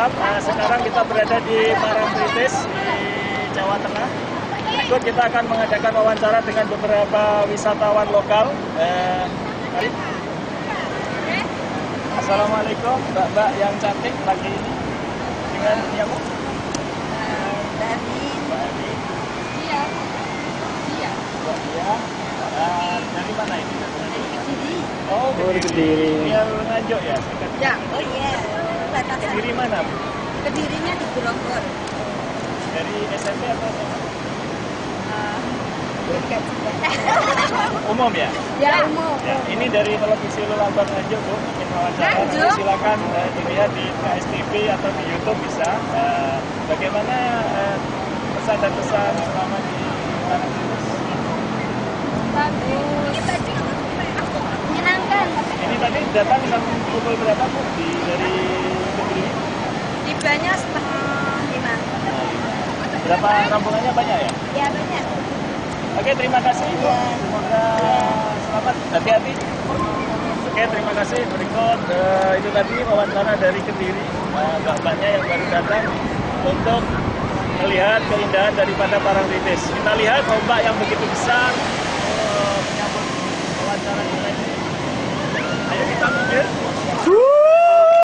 Balikpapan. Sekarang kita berada di Parangtritis di Jawa Tengah. Berikut kita akan mengadakan wawancara dengan beberapa wisatawan lokal. Assalamualaikum, mbak-mbak yang cantik pagi ini. Dengan siapa? Mbak Ani. Iya. Iya. Mbak Dia. Dari mana ini? Dari Kediri. Oh, dari Kediri. Dia Nganjuk ya? Ya, oh iya. Batasan. Kediri mana, Bu? Kedirinya di Grogol. Dari SMP atau SMA? Dekat juga. Umum ya? Ya, umum. Ya, ini dari televisi Lulambar Nganjuk, Bu. Ingin wawancara. Nganjuk? Silakan dilihat di KSTV atau di YouTube bisa. Bagaimana pesan dan pesan selama di Parangtritis? Bagus. Menyenangkan. Ini tadi datang jam pukul berapa, Bu? Dari Kediri? Tibanya setengah 5. Berapa rombongannya banyak ya? Ya, banyak. Oke, terima kasih, Bu. Semoga selamat, hati-hati. Oke, terima kasih. Berikut itu tadi wawancara dari Kediri, mbak-mbaknya yang baru datang untuk melihat keindahan daripada Parangtritis. Kita lihat ombak yang begitu besar menyambut wawancara kita ini. Ayo kita minggir.